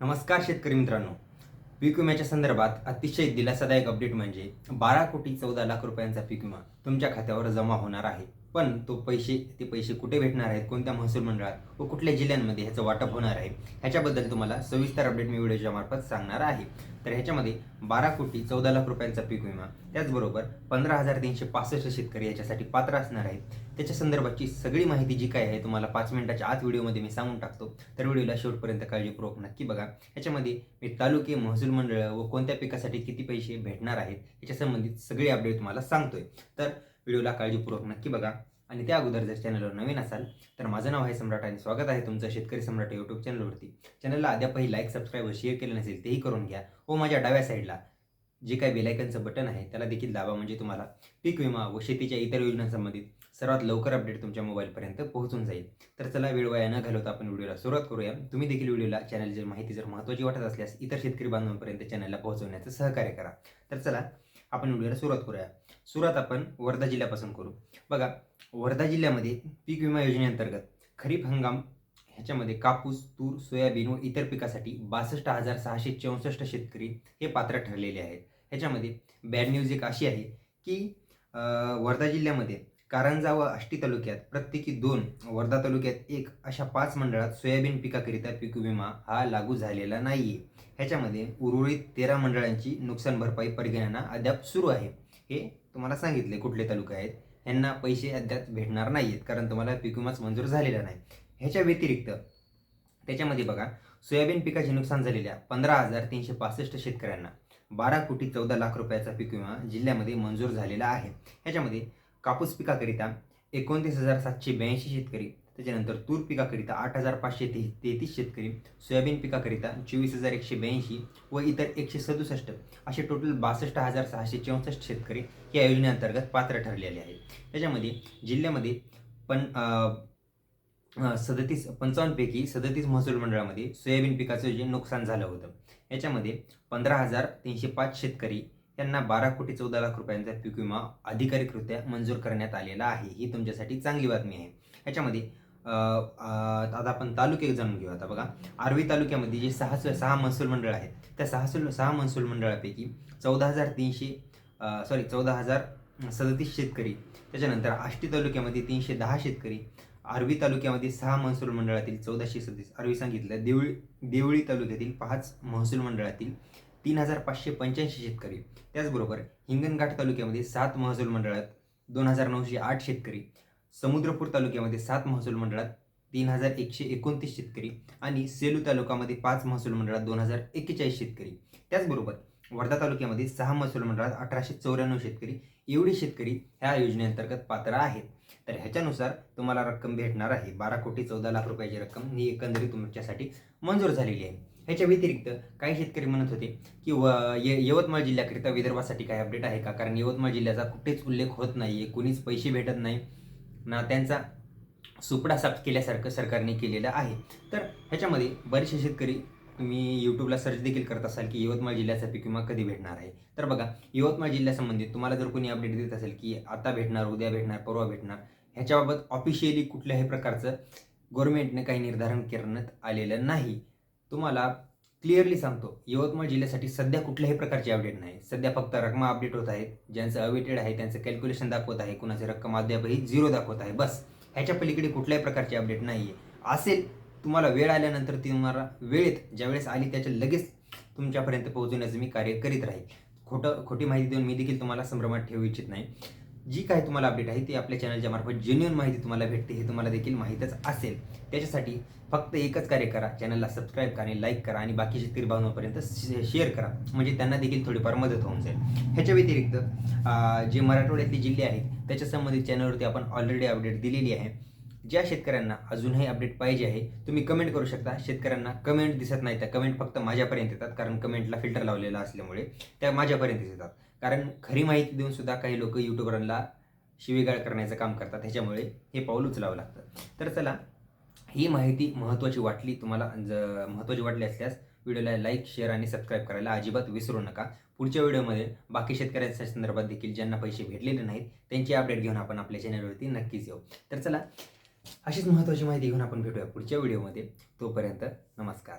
नमस्कार शेतकरी मित्रांनो. पीक विम्याच्या संदर्भात अतिशय दिलासादायक अपडेट म्हणजे 12,14,00,000 रुपयांचा पीक विमा तुमच्या खात्यावर जमा होणार आहे. पण ते पैसे कुठे भेटणार आहेत, कोणत्या महसूल मंडळात व कुठल्या जिल्ह्यांमध्ये ह्याचं वाटप होणार आहे, ह्याच्याबद्दल तुम्हाला सविस्तर अपडेट मी व्हिडिओच्या मार्फत सांगणार आहे. तर ह्याच्यामध्ये 12,14,00,000 रुपयांचा पीक विमा, त्याचबरोबर 15,365 शेतकरी याच्यासाठी पात्र असणार आहेत. त्याच्या संदर्भाची सगळी माहिती जी काय आहे तुम्हाला 5 मिनिटाच्या आत व्हिडिओमध्ये मी सांगून टाकतो. तर व्हिडिओला शेवटपर्यंत काळजीपूर्वक नक्की बघा. ह्याच्यामध्ये मी तालुके, महसूल मंडळं व कोणत्या पिकासाठी किती पैसे भेटणार आहेत याच्या संबंधित सगळी अपडेट तुम्हाला सांगतोय. तर व्हिडिओला काळजीपूर्वक नक्की बघा. आणि त्या अगोदर जर चॅनलवर नवीन असाल तर माझं नाव आहे सम्राट आणि स्वागत आहे तुमचं शेतकरी सम्राट यूट्यूब चॅनलवरती. चॅनलला अद्यापही लाईक, सबस्क्राईब व शेअर केलं नसेल तेही करून घ्या व माझ्या डाव्या साईडला जे काही बेलायकनचं बटन आहे त्याला देखील दाबा, म्हणजे तुम्हाला पीक विमा व शेतीच्या इतर योजनांसंबंधित सर्वात लवकर अपडेट तुमच्या मोबाईलपर्यंत पोहोचून जाईल. तर चला वेळ वाया न घालवता आपण व्हिडिओला सुरुवात करूया. तुम्ही देखील व्हिडिओला चॅनलची माहिती जर महत्त्वाची वाटत असल्यास इतर शेतकरी बांधवांपर्यंत चॅनलला पोहोचवण्याचं सहकार्य करा. तर चला आपण व्हिडिओला सुरुवात करूया. सुरुवात आपण वर्धा जिल्ह्यापासून करू. बघा, वर्धा जिल्ह्यामध्ये पीक विमा योजनेअंतर्गत खरीप हंगाम ह्याच्यामध्ये कापूस, तूर, सोयाबीन व इतर पिकासाठी 62,664 शेतकरी हे पात्र ठरलेले आहेत. ह्याच्यामध्ये बॅड न्यूज एक अशी आहे की वर्धा जिल्ह्यामध्ये कारंजा व आष्टी तालुक्यात प्रत्येकी 2, वर्धा तालुक्यात 1 अशा 5 मंडळात सोयाबीन पिकाकरिता पीक विमा हा लागू झालेला नाही आहे. ह्याच्यामध्ये उर्वरित 13 मंडळांची नुकसान भरपाई परिगणना अद्याप सुरू आहे. हे तुम्हाला सांगितले कुठले तालुके आहेत, ह्यांना पैसे अद्याप भेटणार नाही आहेत कारण तुम्हाला पीक विमाच मंजूर झालेला नाही. ह्याच्या व्यतिरिक्त त्याच्यामध्ये बघा, सोयाबीन पिकाचे नुकसान झालेल्या 15,365 शेतकऱ्यांना 12,14,00,000 रुपयाचा पीक विमा जिल्ह्यामध्ये मंजूर झालेला आहे. ह्याच्यामध्ये कापूस पिकाकरिता 29,782 शेतकरी, त्याच्यानंतर तूर पिकाकरिता 8,533 शेतकरी, सोयाबीन पिकाकरिता 24,182 व इतर 167 असे टोटल 62,664 शेतकरी या योजनेअंतर्गत पात्र ठरलेले आहेत. त्याच्यामध्ये जिल्ह्यामध्ये पण 55 पैकी 37 महसूल मंडळामध्ये सोयाबीन पिकाचं जे नुकसान झालं होतं, याच्यामध्ये 15,305 शेतकरी यांना 12,14,00,000 रुपयांचा पीक विमा अधिकारिकरित्या मंजूर करण्यात आलेला आहे. ही तुमच्यासाठी चांगली बातमी आहे. ह्याच्यामध्ये आता आपण तालुके जाणून घेऊ. आता बघा, आर्वी तालुक्यामध्ये जे 6 महसूल मंडळ आहेत, त्या 6 महसूल मंडळापैकी 14,037 शेतकरी, त्याच्यानंतर आष्टी तालुक्यामध्ये 310 शेतकरी, आर्वी तालुक्यामध्ये 6 महसूल मंडळातील 1436, आर्वी सांगितलं, देवळी तालुक्यातील 5 महसूल मंडळातील 3,585 शेतकरी, त्याचबरोबर हिंगणघाट तालुक्यामध्ये 7 महसूल मंडळात 2,908 शेतकरी, समुद्रपूर तालुक्यामध्ये 7 महसूल मंडळात 3,129 शेतकरी आणि सेलू तालुक्यामध्ये 5 महसूल मंडळात 2,041 शेतकरी, त्याचबरोबर वर्धा तालुक्यामध्ये 6 महसूल मंडळात 1,894 शेतकरी, एवढे शेतकरी ह्या योजनेअंतर्गत पात्र आहेत. तर ह्याच्यानुसार तुम्हाला रक्कम भेटणार आहे. 12,14,00,000 रुपयाची रक्कम ही एकंदरीत तुमच्यासाठी मंजूर झालेली आहे. ह्याच्या व्यतिरिक्त काही शेतकरी म्हणत होते की यवतमाळ जिल्ह्याकरिता विदर्भासाठी काय अपडेट आहे का, कारण यवतमाळ जिल्ह्याचा कुठेच उल्लेख होत नाही आहे, कुणीच पैसे भेटत नाही ना, त्यांचा सुपडा साफ केल्यासारखं सरकारने केलेलं आहे. तर ह्याच्यामध्ये बरेचसे शेतकरी, तुम्ही यूट्यूबला सर्च देखील करत असाल की यवतमाळ जिल्ह्याचा पीक विमा कधी भेटणार आहे. तर बघा, यवतमाळ जिल्ह्यासंबंधित तुम्हाला जर कोणी अपडेट देत असेल की आता भेटणार, उद्या भेटणार, परवा भेटणार, ह्याच्याबाबत ऑफिशियली कुठल्याही प्रकारचं गव्हर्नमेंटने काही निर्धारण करण्यात आलेलं नाही. तुम्हाला क्लिअरली सांगतो, यवतमाळ जिल्ह्यासाठी सध्या कुठल्याही प्रकारची अपडेट नाही. सध्या फक्त रक्कम अपडेट होत आहेत, ज्यांचं अवेटेड आहे त्यांचं कॅल्क्युलेशन दाखवत आहे, कुणाची रक्कम अद्यापही 0 दाखवत आहे, बस. ह्याच्या पलीकडे कुठल्याही प्रकारची अपडेट नाही आहे. असेल, तुम्हाला वेळ आल्यानंतर तुम्हाला वेळेत ज्यावेळेस आली त्याच्या लगेच तुमच्यापर्यंत पोहोचवण्याचं मी कार्य करीत राहील. खोटी माहिती देऊन मी देखील तुम्हाला संभ्रमात ठेवू इच्छित नाही. जी काही तुम्हाला अपडेट आहे ती आपल्या चॅनलच्या मार्फत जेन्युइन माहिती तुम्हाला भेटते हे तुम्हाला देखील माहीतच असेल. त्याच्यासाठी फक्त एकच कार्य करा, चॅनलला सबस्क्राईब करा आणि लाईक करा आणि बाकी शेतकरी बांधवांपर्यंत शेअर करा, म्हणजे त्यांना देखील थोडीफार मदत होऊन जाईल. ह्याच्या व्यतिरिक्त जे मराठवाड्यातले जिल्हे आहेत त्याच्या संबंधित चॅनलवरती आपण ऑलरेडी अपडेट दिलेली आहे. ज्या शेतकऱ्यांना अजूनही अपडेट पाहिजे आहे तुम्ही कमेंट करू शकता. शेतकऱ्यांना कमेंट दिसत नाही, त्या कमेंट फक्त माझ्यापर्यंत येतात, कारण कमेंटला फिल्टर लावलेला असल्यामुळे त्या माझ्यापर्यंत येतात. कारण खरी माहिती देऊन सुद्धा काही लोक यूट्यूबरला शिवीगाळ करण्याचं काम करतात, ह्याच्यामुळे हे पाऊल उचलावं लागतं. तर चला, ही माहिती महत्त्वाची वाटली तुम्हाला, महत्त्वाची वाटली असल्यास व्हिडिओला लाईक, शेअर आणि सबस्क्राईब करायला अजिबात विसरू नका. पुढच्या व्हिडिओमध्ये बाकी शेतकऱ्यांच्या संदर्भात देखील ज्यांना पैसे भेटलेले नाहीत त्यांची अपडेट घेऊन आपण आपल्या चॅनलवरती नक्कीच येऊ. तर चला, अशीच महत्त्वाची माहिती घेऊन आपण भेटूया पुढच्या व्हिडिओमध्ये. तोपर्यंत नमस्कार.